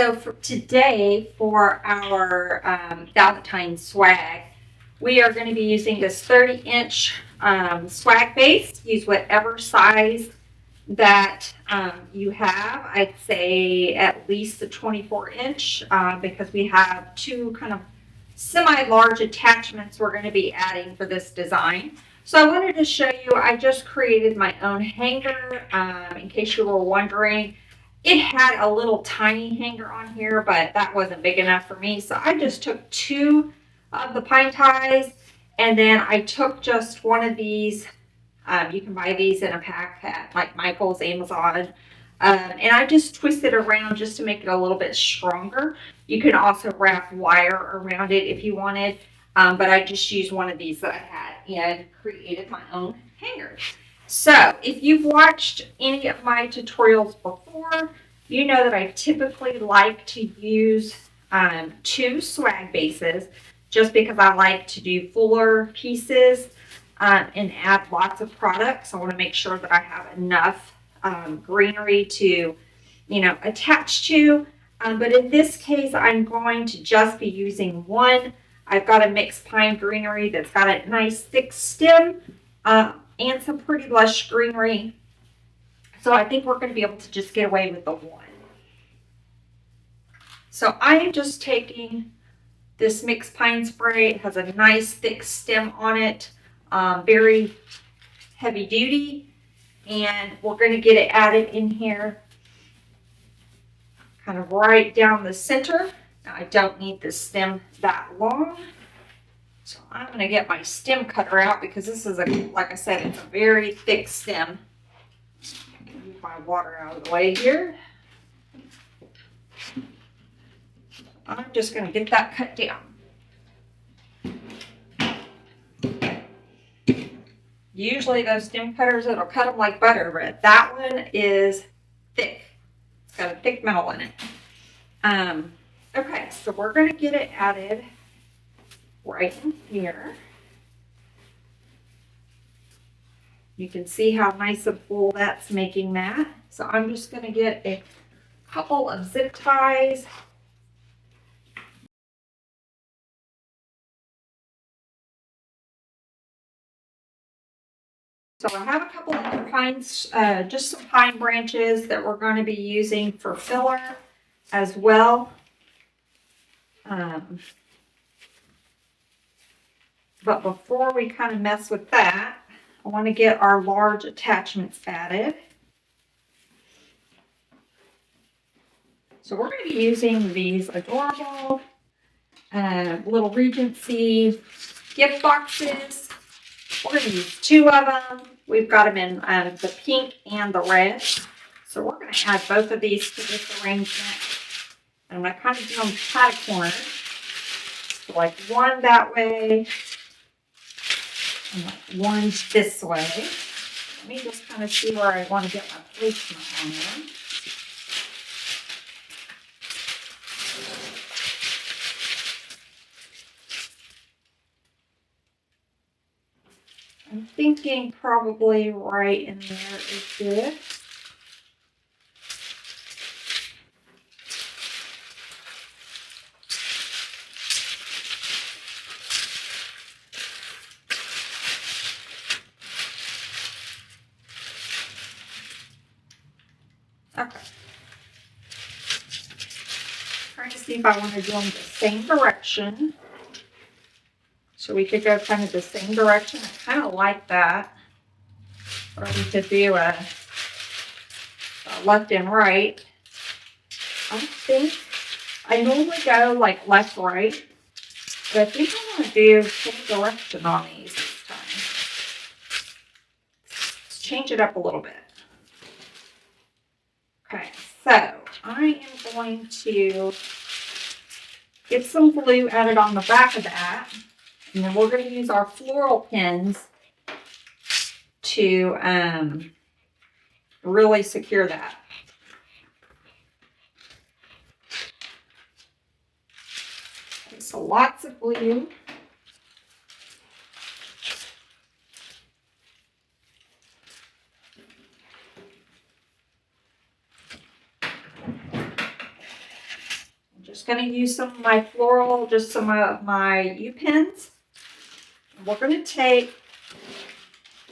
So for today, for our Valentine swag, we are going to be using this 30-inch swag base. Use whatever size that you have. I'd say at least the 24-inch because we have two kind of semi-large attachments we're going to be adding for this design. So I wanted to show you, I just created my own hanger in case you were wondering. It had a little tiny hanger on here, but that wasn't big enough for me. So I just took two of the pine ties, and then I took just one of these. You can buy these in a pack at like Michael's, Amazon. And I just twist it around just to make it a little bit stronger. You can also wrap wire around it if you wanted. But I just used one of these that I had and created my own hanger. So if you've watched any of my tutorials before, you know that I typically like to use two swag bases just because I like to do fuller pieces and add lots of products. I want to make sure that I have enough greenery to, attach to. But in this case, I'm going to just be using one. I've got a mixed pine greenery that's got a nice thick stem and some pretty lush greenery. So I think we're going to be able to just get away with the one. So I am just taking this mixed pine spray. It has a nice thick stem on it, very heavy duty. And we're going to get it added in here kind of right down the center. Now, I don't need the stem that long. So I'm going to get my stem cutter out because this is, like I said, it's a very thick stem. Move my water out of the way here. I'm just going to get that cut down. Usually those stem cutters, it'll cut them like butter, but that one is thick. It's got a thick metal in it. Okay, so we're going to get it added right in here. You can see how nice a pull that's making that. So I'm just going to get a couple of zip ties. So I have a couple of pines, just some pine branches that we're going to be using for filler as well. But before we kind of mess with that, I want to get our large attachments added. So we're going to be using these adorable little Regency gift boxes. We're going to use two of them. We've got them in the pink and the red. So we're going to add both of these to this arrangement. And I'm going to kind of do them cat-a-corner. So like one that way and like one this way. Let me just kind of see where I want to get my placement on them. I'm thinking probably right in there is good. Okay. Trying to see if I want to do them the same direction. So we could go kind of the same direction. I kind of like that. Or we could do a left and right. I think I normally go like left, right. But I think I want to do full direction on these this time. Let's change it up a little bit. Okay, so I am going to get some glue added on the back of that. And then we're going to use our floral pins to really secure that. Okay, so lots of glue. going to use some of my floral, just some of my U-pins. We're going to take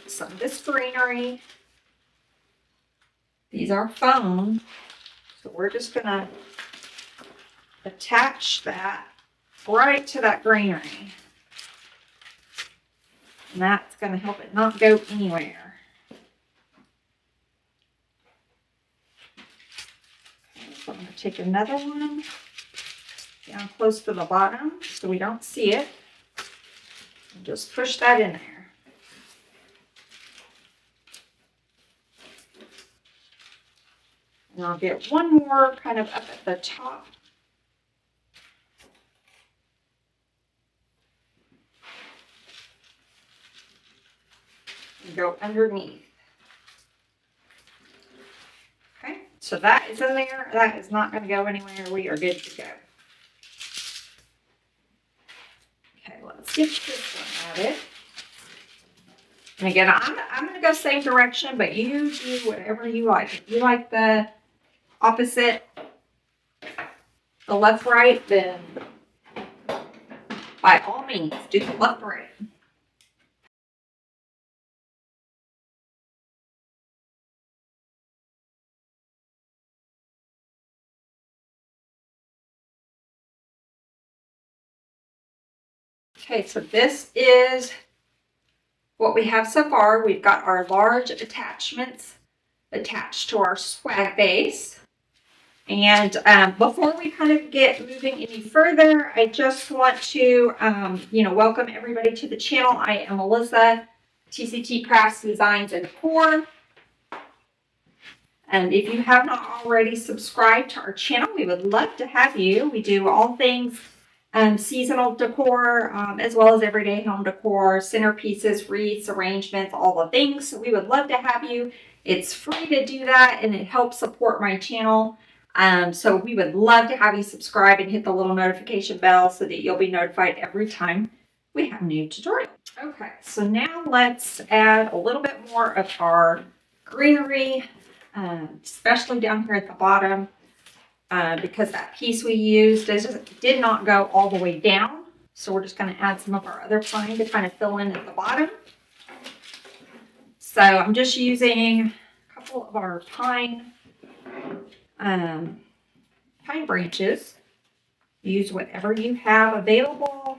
some of this greenery. These are foam, so we're just going to attach that right to that greenery. And that's going to help it not go anywhere. Okay, so I'm going to take another one down close to the bottom so we don't see it. And just push that in there. And I'll get one more kind of up at the top. And go underneath. Okay, so that is in there. That is not going to go anywhere. We are good to go. Okay, let's get this one added. And again, I'm going to go same direction, but you do whatever you like. If you like the opposite, the left, right, then by all means, do the left, right. Okay, so this is what we have so far. We've got our large attachments attached to our swag base. And before we kind of get moving any further, I just want to, welcome everybody to the channel. I am Melissa, TCT Crafts, Designs, and Decor. And if you have not already subscribed to our channel, we would love to have you. We do all things seasonal decor, as well as everyday home decor, centerpieces, wreaths, arrangements, all the things. So we would love to have you. It's free to do that, and it helps support my channel. So we would love to have you subscribe and hit the little notification bell so that you'll be notified every time we have new tutorials. Okay, so now let's add a little bit more of our greenery, especially down here at the bottom. Because that piece we used did not go all the way down. So we're just going to add some of our other pine to kind of fill in at the bottom. So I'm just using a couple of our pine branches. Use whatever you have available.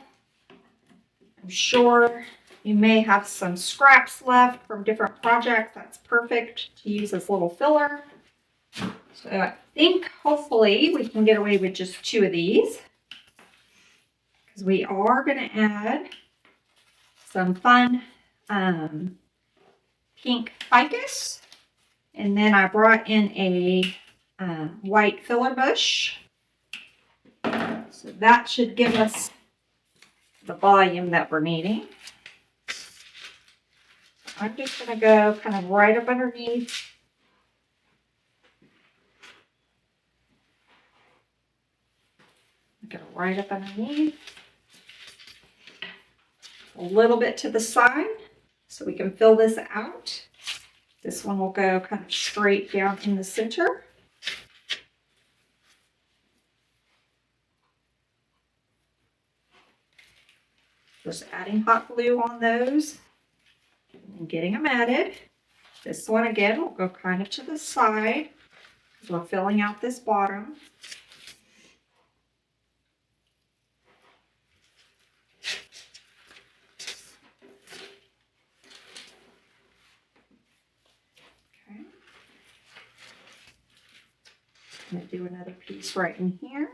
I'm sure you may have some scraps left from different projects. That's perfect to use as little filler. So I think hopefully we can get away with just 2 of these, because we are going to add some fun pink ficus. And then I brought in a white filler bush. So that should give us the volume that we're needing. I'm just going to go kind of right up underneath. Go right up underneath, a little bit to the side so we can fill this out. This one will go kind of straight down in the center. Just adding hot glue on those and getting them added. This one again will go kind of to the side because we're filling out this bottom. I'm going to do another piece right in here.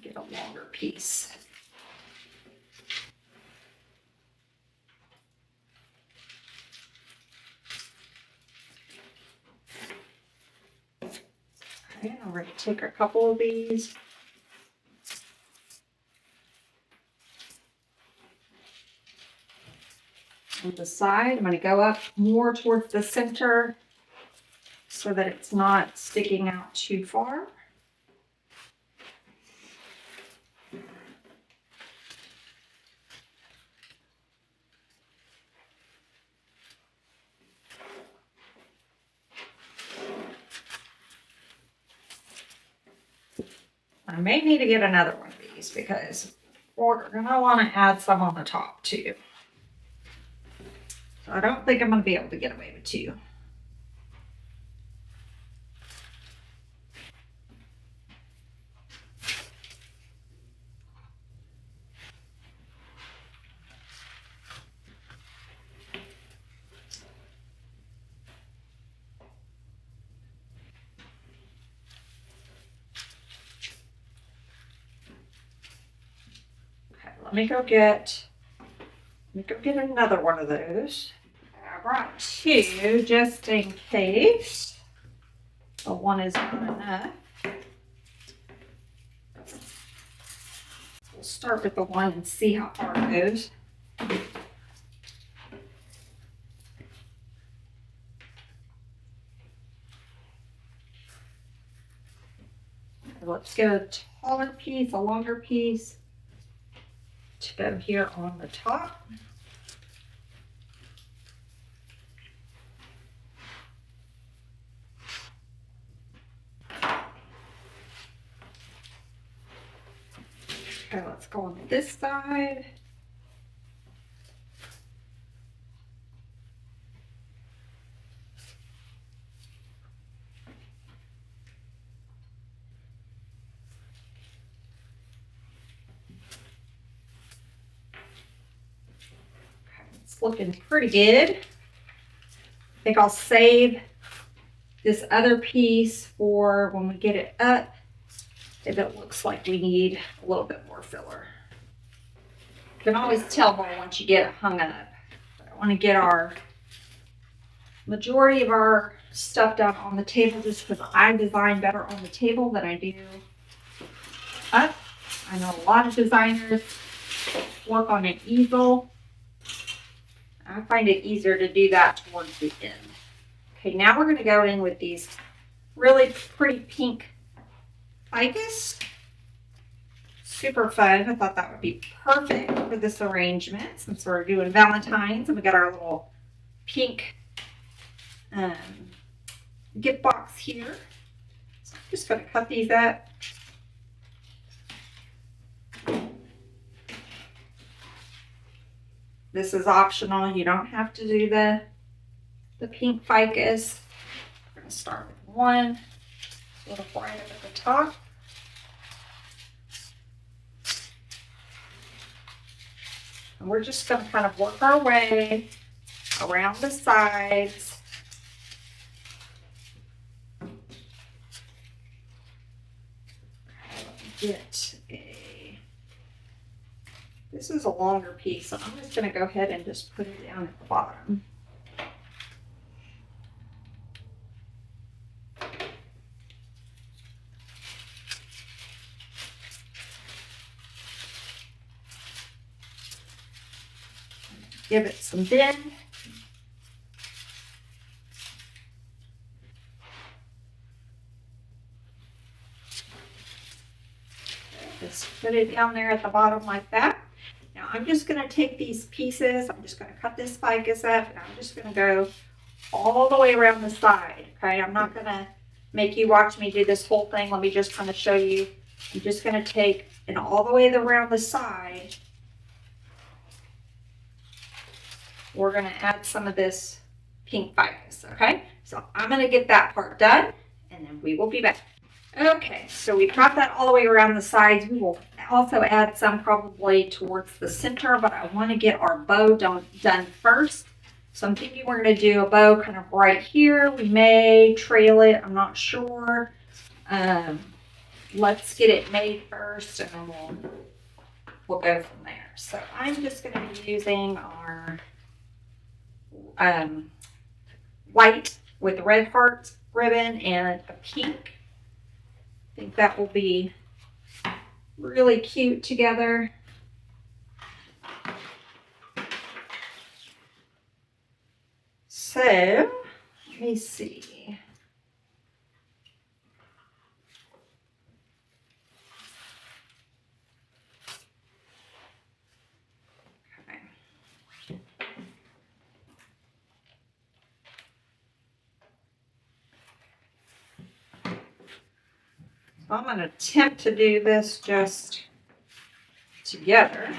Get a longer piece. Okay, I'm ready to take a couple of these. On the side, I'm going to go up more towards the center so that it's not sticking out too far. I may need to get another one of these because we're gonna want to add some on the top too. So I don't think I'm gonna be able to get away with two. Let me go get another one of those. I brought two just in case. But one is not enough. We'll start with the one and see how far it goes. Let's get a taller piece, a longer piece to go here on the top. Okay, let's go on this side. It's looking pretty good. I think I'll save this other piece for when we get it up, if it looks like we need a little bit more filler. You can always tell more once you get it hung up. But I want to get our majority of our stuff down on the table just because I design better on the table than I do up. I know a lot of designers work on an easel. I find it easier to do that towards the end. Okay, now we're going to go in with these really pretty pink ficus. Super fun. I thought that would be perfect for this arrangement since we're doing Valentine's and we got our little pink gift box here. So I'm just going to cut these up. This is optional. You don't have to do the pink ficus. We're going to start with one little right up at the top. And we're just going to kind of work our way around the sides. This is a longer piece, so I'm just going to go ahead and just put it down at the bottom. Give it some bend. Just put it down there at the bottom like that. Now I'm just going to take these pieces, I'm just going to cut this ficus up, and I'm just going to go all the way around the side, okay? I'm not going to make you watch me do this whole thing. Let me just kind of show you. I'm just going to take and all the way around the side. We're going to add some of this pink ficus, okay? So I'm going to get that part done, and then we will be back. Okay, so we've got that all the way around the sides. We will also add some probably towards the center, but I want to get our bow done first. So I'm thinking we're going to do a bow kind of right here. We may trail it, I'm not sure. Let's get it made first, and then we'll go from there. So I'm just going to be using our white with red heart ribbon and a pink. I think that will be really cute together. So, let me see. Okay. I'm going to attempt to do this just together.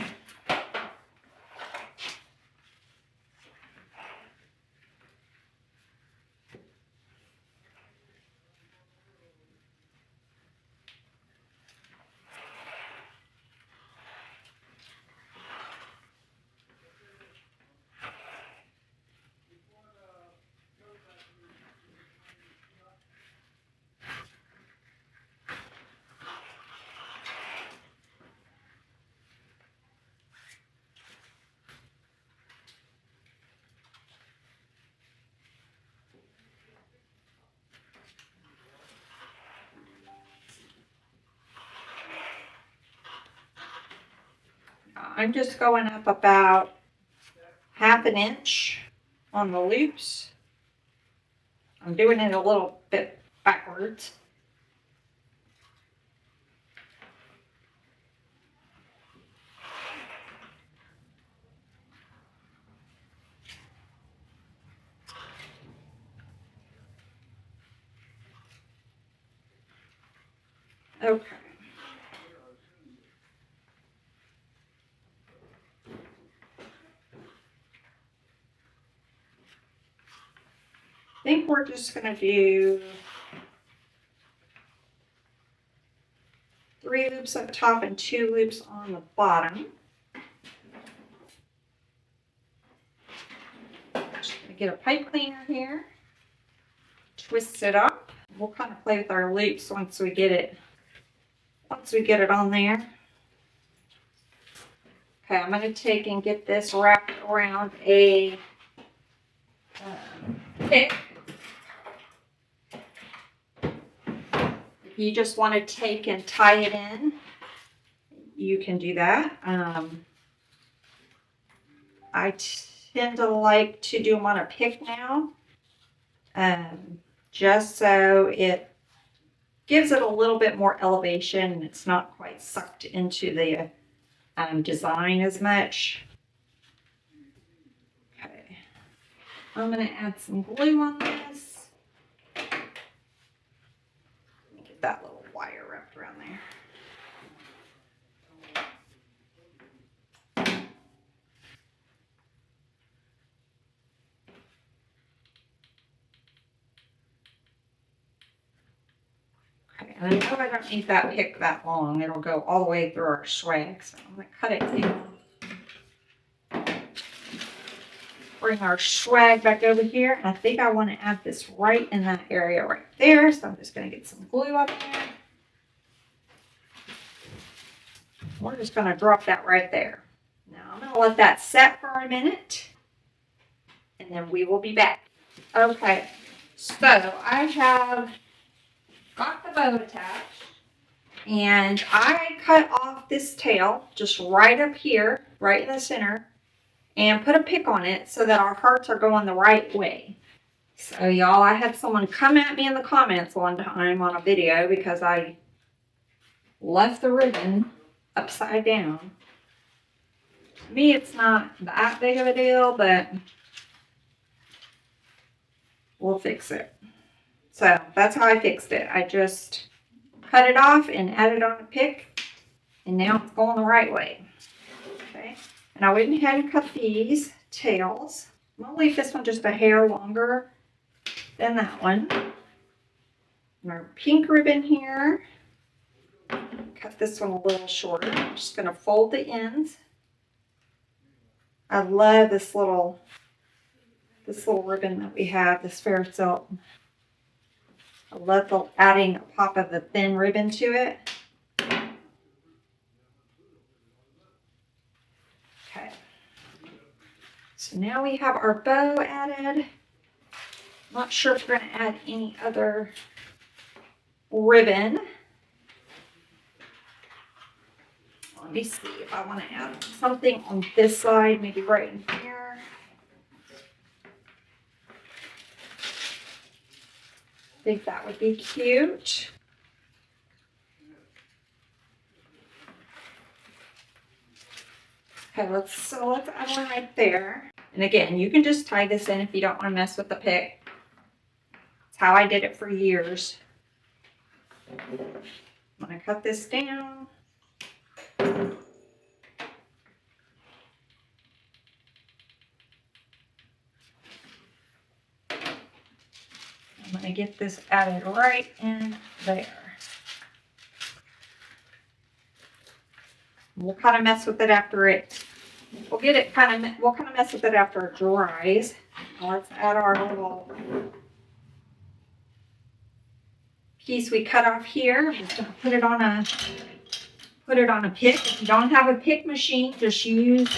I'm just going up about 1/2 inch on the loops. I'm doing it a little bit backwards. Okay. I think we're just going to do 3 loops up top and 2 loops on the bottom. Just going to get a pipe cleaner here, twist it up. We'll kind of play with our loops once we get it on there. Okay, I'm going to take and get this wrapped around a pick. If you just want to take and tie it in, you can do that. I tend to like to do them on a pick now, just so it gives it a little bit more elevation and it's not quite sucked into the design as much. Okay, I'm going to add some glue on this. Let me get that little wire wrapped around there. Okay, and I know I don't need that pick that long. It'll go all the way through our swag, so I'm going to cut it down. Bring our swag back over here, and I think I want to add this right in that area right there, so I'm just going to get some glue up there. We're just going to drop that right there. Now I'm going to let that set for a minute, and then we will be back. Okay, so I have got the bow attached, and I cut off this tail just right up here, right in the center, and put a pick on it so that our hearts are going the right way. So y'all, I had someone come at me in the comments one time on a video because I left the ribbon upside down. To me, it's not that big of a deal, but we'll fix it. So that's how I fixed it. I just cut it off and added on a pick, and now it's going the right way. Okay, and I went ahead and cut these tails. I'm going to leave this one just a hair longer than that one. And our pink ribbon here, cut this one a little shorter. I'm just going to fold the ends. I love this little ribbon that we have, this fair silk. I love adding a pop of the thin ribbon to it. Okay. So now we have our bow added. I'm not sure if we're going to add any other ribbon. Let me see if I want to add something on this side, maybe right in here. I think that would be cute. Okay, let's add one right there. And again, you can just tie this in if you don't want to mess with the pick. It's how I did it for years. I'm going to cut this down. I'm going to get this added right in there. We'll kind of mess with it after we'll kind of mess with it after it dries. Let's add our little piece we cut off here. I'm just going to put it on a pick. If you don't have a pick machine, just use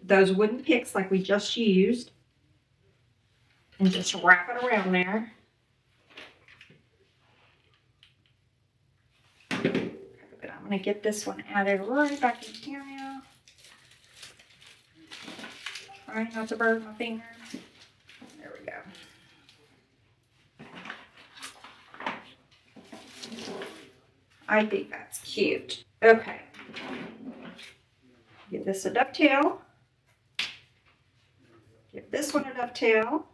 those wooden picks like we just used. And just wrap it around there. I'm going to get this one added right back in here now. Trying not to burn my finger. There we go. I think that's cute. Okay. Give this a dovetail. Give this one a dovetail.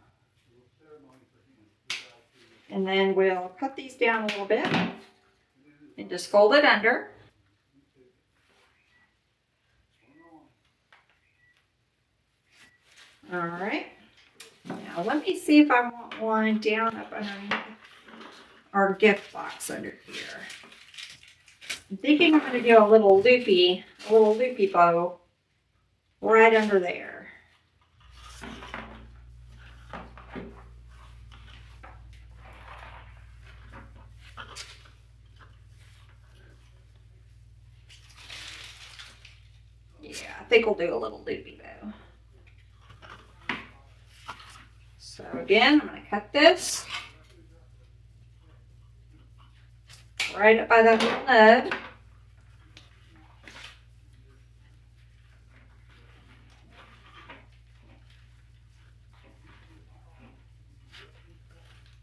And then we'll cut these down a little bit and just fold it under. All right. Now let me see if I want one down up underneath our gift box under here. I'm thinking I'm going to do a little loopy bow right under there. Yeah, I think we'll do a little loopy bow. So again, I'm going to cut this right up by that little nub.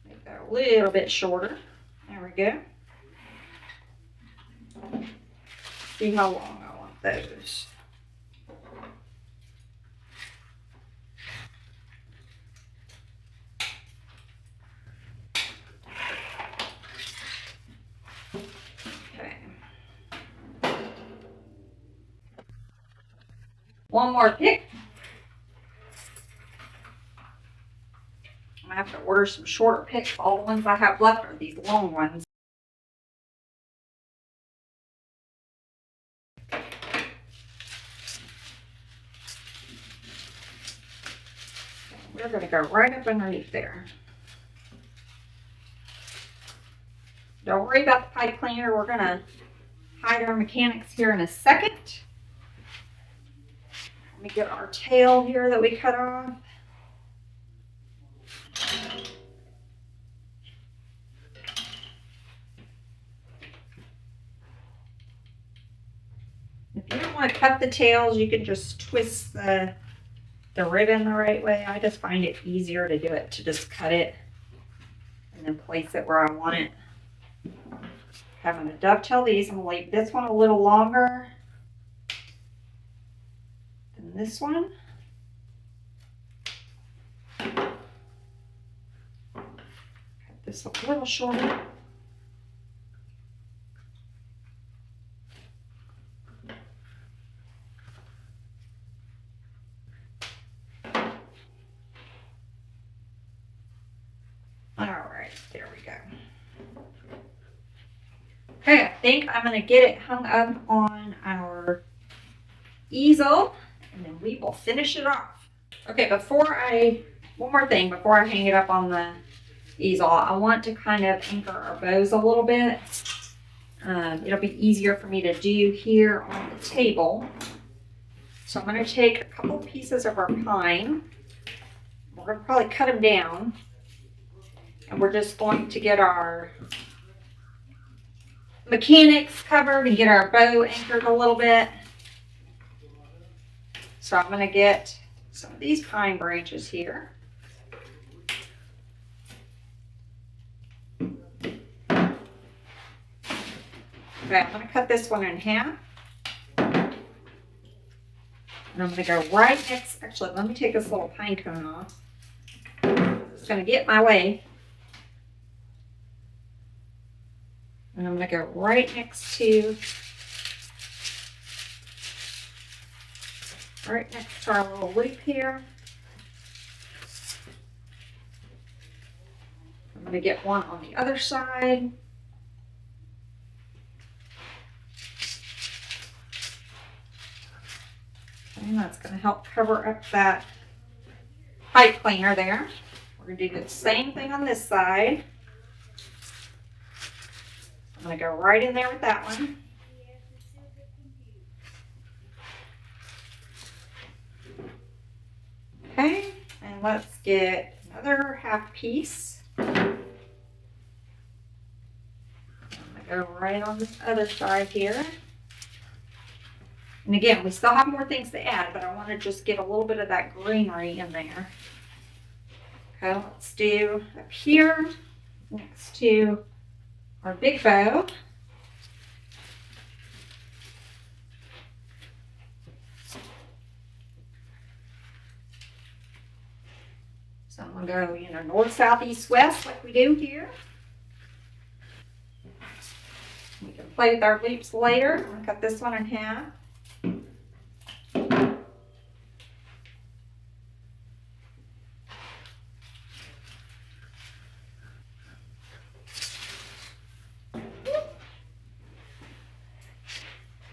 Make that a little bit shorter. There we go. See how long I want those. One more pick. I'm going to have to order some shorter picks. All the ones I have left are these long ones. We're going to go right up underneath there. Don't worry about the pipe cleaner. We're going to hide our mechanics here in a second. Let me get our tail here that we cut off. If you don't want to cut the tails, you can just twist the ribbon the right way. I just find it easier to do it, to just cut it and then place it where I want it. I'm going to dovetail these. I'm going to leave this one a little longer than this one. Cut this a little shorter. All right, there we go. Okay, I think I'm going to get it hung up on our easel, and then we will finish it off. Okay, one more thing before I hang it up on the easel, I want to kind of anchor our bows a little bit. It'll be easier for me to do here on the table. So I'm going to take a couple pieces of our pine. We're going to probably cut them down. And we're just going to get our mechanics covered and get our bow anchored a little bit. So I'm going to get some of these pine branches here. Okay, I'm going to cut this one in half. And I'm going to go right next, actually, let me take this little pine cone off. It's going to get in my way. And I'm going to go right next to our little loop here. I'm going to get one on the other side. And that's going to help cover up that pipe cleaner there. We're going to do the same thing on this side. I'm going to go right in there with that one. Okay, and let's get another half piece. I'm going to go right on this other side here. And again, we still have more things to add, but I want to just get a little bit of that greenery in there. Okay, let's do up here next to our big bow. So I'm going to go, north, south, east, west like we do here. We can play with our loops later. I'm going to cut this one in half.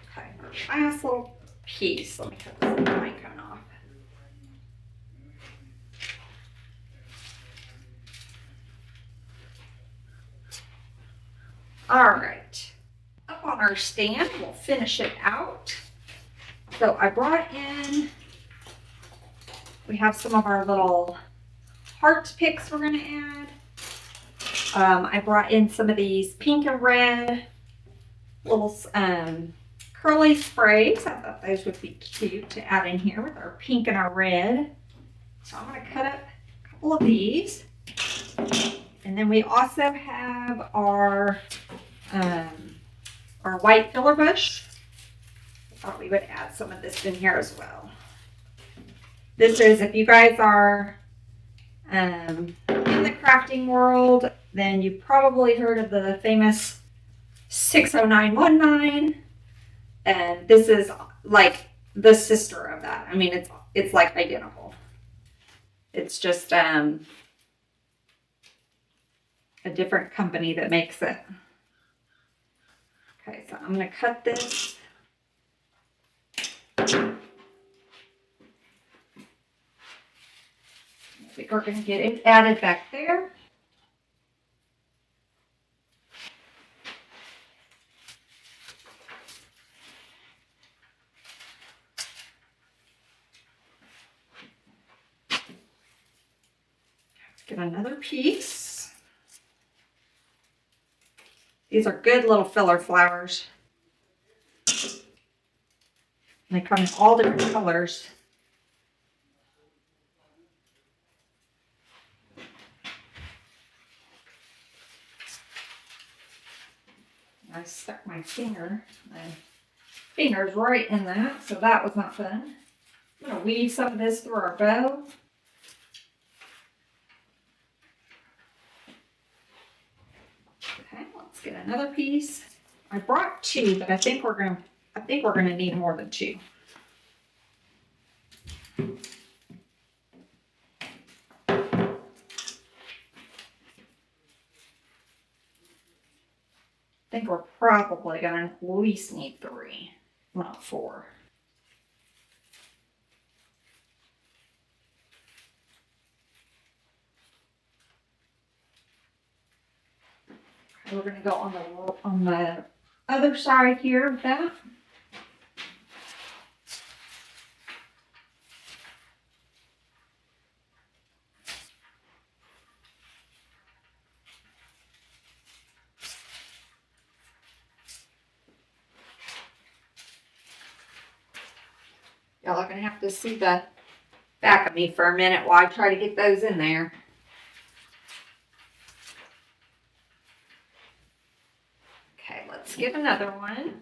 Okay, our last little piece. Let me cut this pine cone off. All right, up on our stand, we'll finish it out. So I brought in, we have some of our little heart picks we're going to add. I brought in some of these pink and red little curly sprays. I thought those would be cute to add in here with our pink and our red. So I'm going to cut up a couple of these. And then we also have our white filler bush. I thought we would add some of this in here as well. This is, if you guys are in the crafting world, then you've probably heard of the famous 60919. And this is like the sister of that. I mean, it's like identical. It's just a different company that makes it. Okay, so I'm going to cut this. I think we're going to get it added back there. Get another piece. These are good little filler flowers. And they come in all different colors. I stuck my finger's right in that, so that was not fun. I'm going to weave some of this through our bow. Okay, let's get another piece. I brought two, but I think we're gonna need more than two. I think we're probably gonna at least need 3, not 4. We're going to go on the other side here with that. Y'all are going to have to see the back of me for a minute while I try to get those in there. Okay, let's get another one.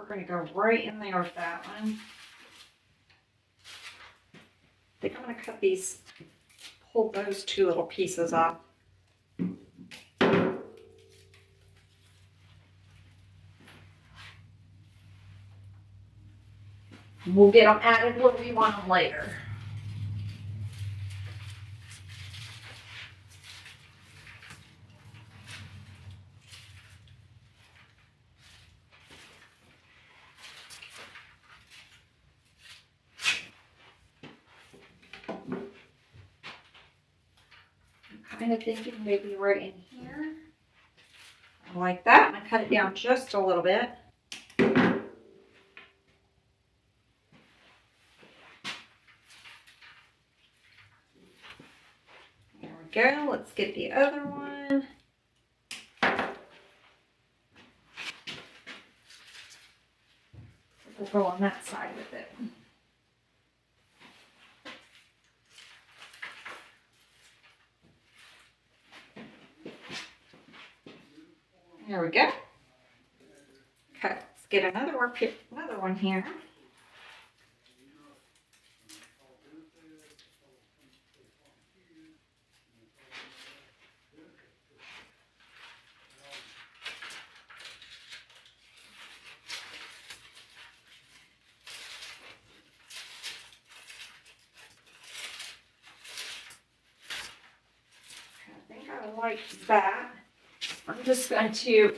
going to go right in there with that one. I think I'm going to cut these, pull those two little pieces off. We'll get them added where we want them later. Kind of thinking maybe right in here. Like that. I'm going to cut it down just a little bit. There we go. Let's get the other one. We'll go on that side with it. There we go. Okay, let's get another one here. I think I like that. I'm just going to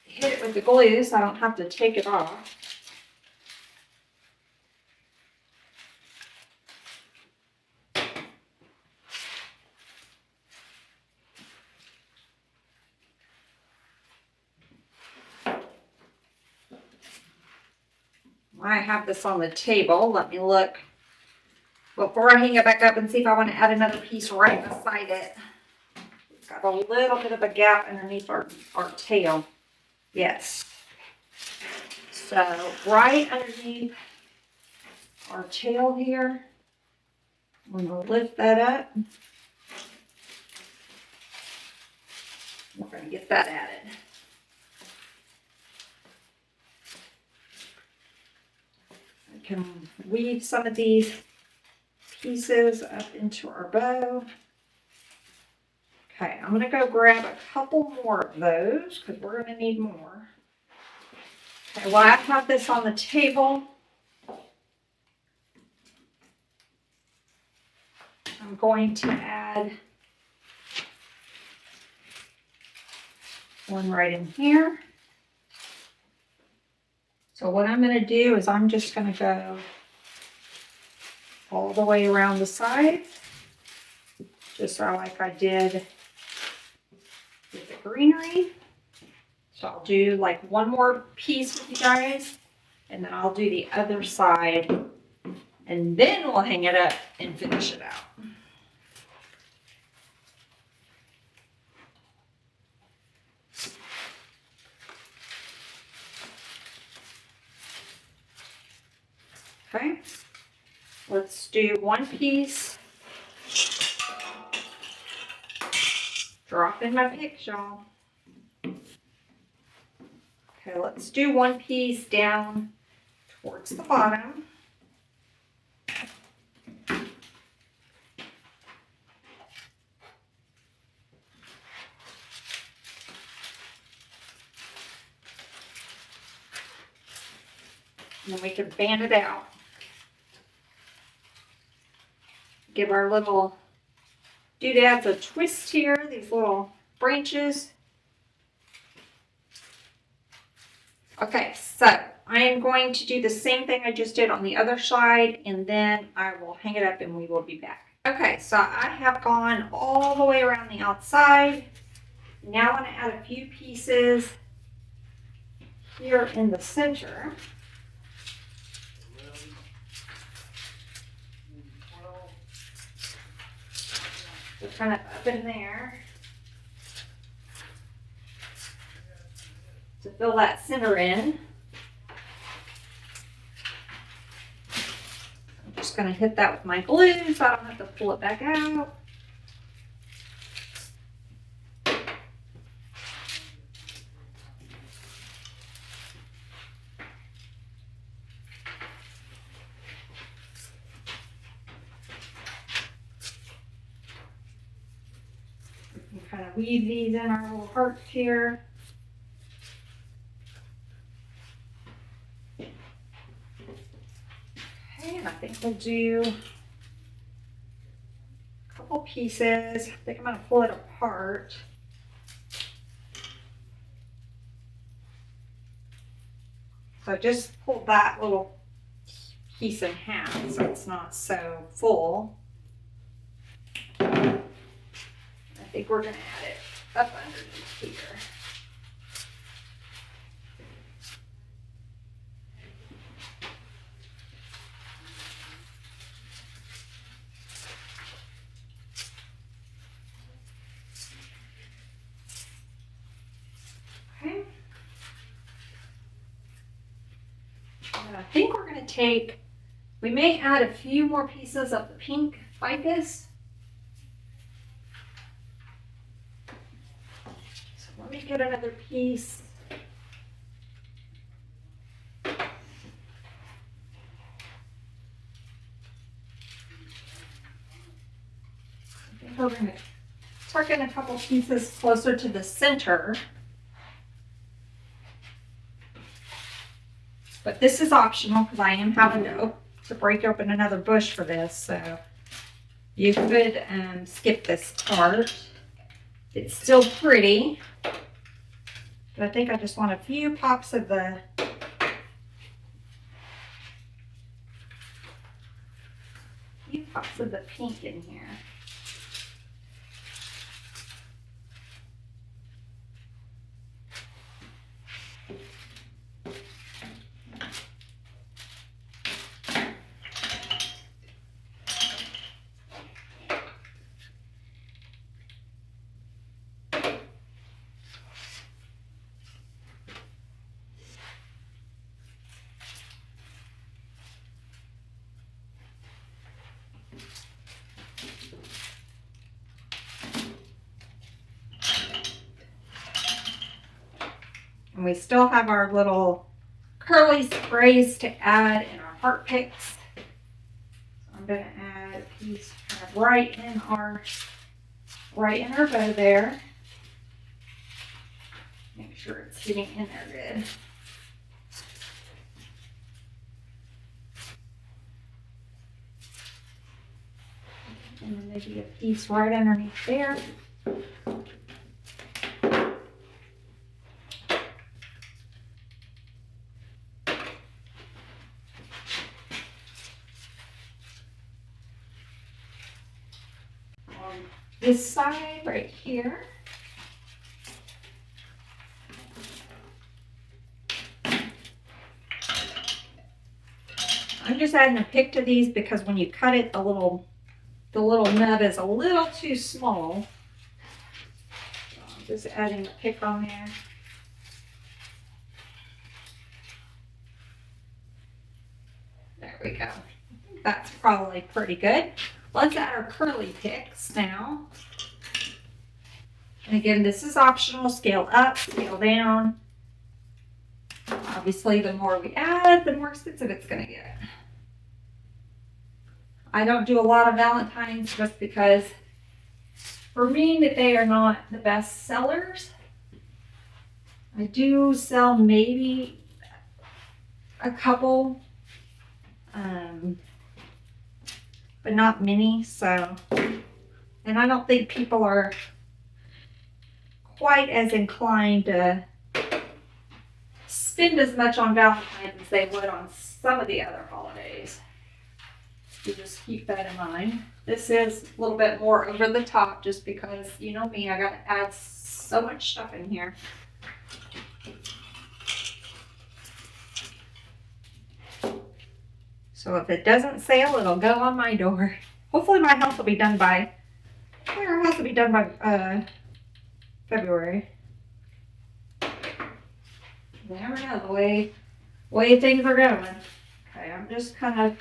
hit it with the glue so I don't have to take it off. I have this on the table. Let me look before I hang it back up and see if I want to add another piece right beside it. It's got a little bit of a gap underneath our tail. Yes. So right underneath our tail here, I'm going to lift that up. We're going to get that added. I can weave some of these pieces up into our bow. Okay, I'm going to go grab a couple more of those because we're going to need more. Okay, well, I have this on the table. I'm going to add one right in here. So what I'm going to do is I'm just going to go all the way around the sides, just like I did with the greenery. So I'll do like one more piece with you guys, and then I'll do the other side, and then we'll hang it up and finish it out. Okay, let's do one piece. Drop in my picks, y'all. Okay, let's do one piece down towards the bottom. And then we can fan it out. Give our little doodads a twist here, these little branches. Okay, so I am going to do the same thing I just did on the other side, and then I will hang it up and we will be back. Okay, so I have gone all the way around the outside. Now I'm going to add a few pieces here in the center. So kind of up in there to fill that center in. I'm just going to hit that with my glue so I don't have to pull it back out. weave these in our little hearts here. Okay, and I think we'll do a couple pieces. I think I'm going to pull it apart. So I just pulled that little piece in half so it's not so full. I think we're going to add it up underneath here. Okay. And I think we're going to take, we may add a few more pieces of the pink ficus. So let me get another piece. I think we're going to tuck in a couple pieces closer to the center. But this is optional because I am having to break open another bush for this. So you could skip this part. It's still pretty. But I think I just want a few pops of the pink in here. And we still have our little curly sprays to add in our heart picks. So I'm going to add a piece kind of right in our bow there. Make sure it's getting in there good. And then maybe a piece right underneath there. This side right here. I'm just adding a pick to these because when you cut it, the little nub is a little too small. So I'm just adding a pick on there. There we go. I think that's probably pretty good. Let's add our curly picks now. And again, this is optional. Scale up, scale down. Obviously, the more we add, the more expensive it's going to get. I don't do a lot of Valentines just because, for me, that they are not the best sellers. I do sell maybe a couple, but not many. So, and I don't think people are quite as inclined to spend as much on Valentine's as they would on some of the other holidays. You just keep that in mind. This is a little bit more over the top just because, you know me, I got to add so much stuff in here. So if it doesn't sell, it'll go on my door. Hopefully my house will be done by, our house will be done by February. You never know the way things are going. Okay, I'm just kind of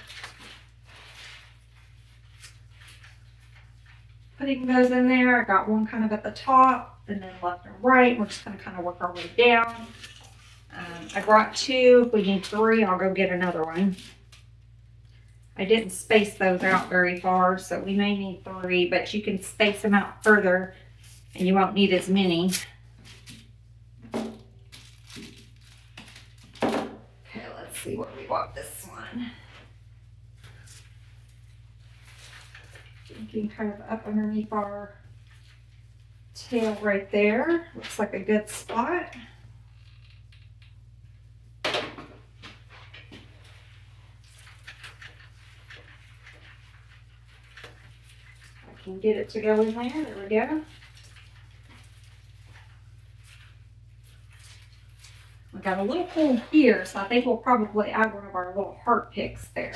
putting those in there. I got one kind of at the top and then left and right. We're just going to kind of work our way down. I brought two. If we need three, I'll go get another one. I didn't space those out very far, so we may need three, but you can space them out further And you won't need as many. Okay, let's see what we want this one. Thinking kind of up underneath our tail right there. Looks like a good spot. I can get it to go in there. There we go. We got a little hole here, so I think we'll probably add one of our little heart picks there.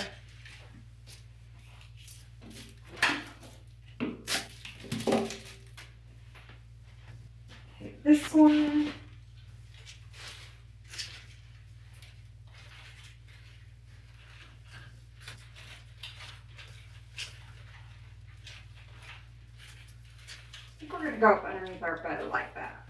Take this one. I think we're going to go up underneath our bow like that.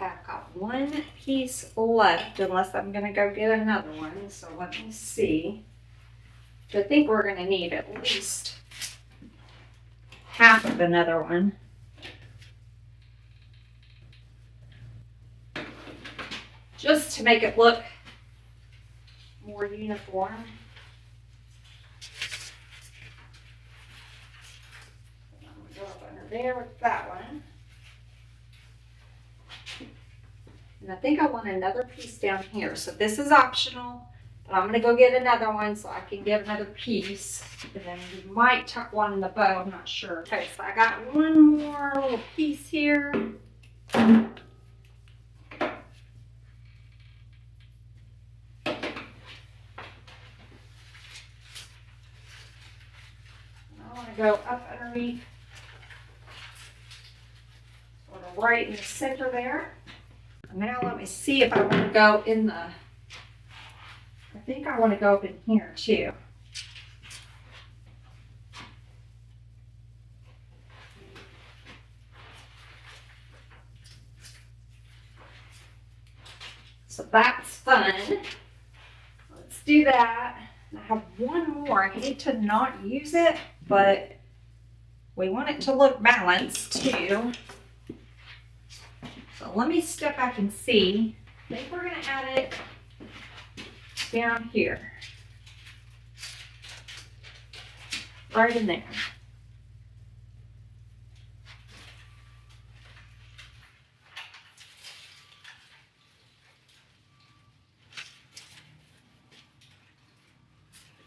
Okay, I've got one piece left, unless I'm going to go get another one. So let me see. I think we're going to need at least half of another one. Just to make it look more uniform. I'm going to go up under there with that one. And I think I want another piece down here. So this is optional, but I'm going to go get another one so I can get another piece. And then we might tuck one in the bow, I'm not sure. Okay, so I got one more little piece here. Go up underneath, sort of right in the center there. And now let me see if I want to go in the, I think I want to go up in here too. So that's fun. Let's do that. I have one more. I hate to not use it, but we want it to look balanced too. So let me step back and see. I think we're going to add it down here. Right in there.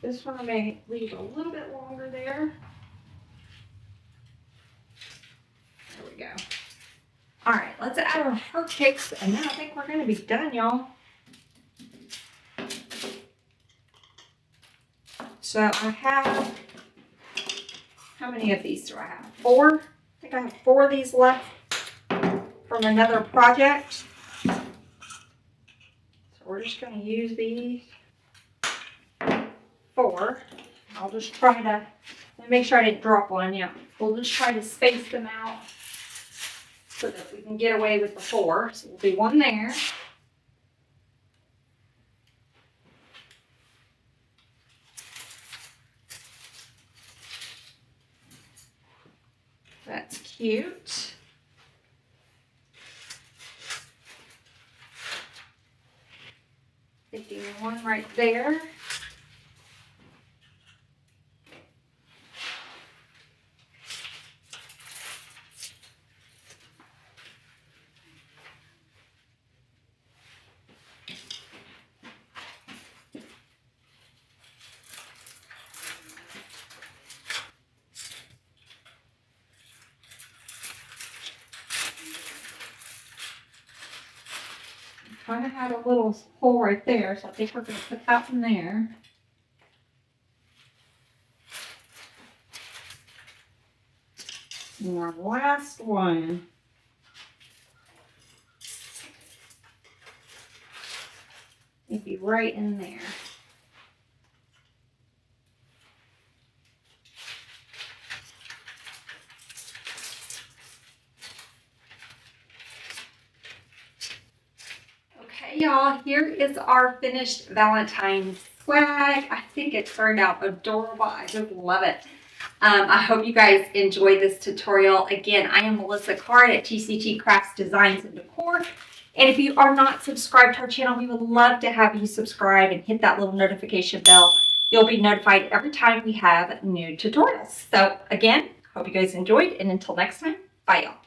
This one I may leave a little bit longer there. There we go. All right, let's add our heart picks, and then I think we're going to be done, y'all. So I have, how many of these do I have? 4? I think I have 4 of these left from another project. So we're just going to use these 4. I'll just try to, let me make sure I didn't drop one. Yeah, we'll just try to space them out so that we can get away with the 4. So we'll do one there. That's cute. Taking one right there. Kind of had a little hole right there, so I think we're going to put that in there. And our last one. Maybe right in there. y'all, here is our finished Valentine swag. I think it turned out adorable. I just love it. I hope you guys enjoyed this tutorial. Again, I am Melissa Card at TCT Crafts Designs and Decor. And if you are not subscribed to our channel, we would love to have you subscribe and hit that little notification bell. You'll be notified every time we have new tutorials. So again, hope you guys enjoyed. And until next time, bye y'all.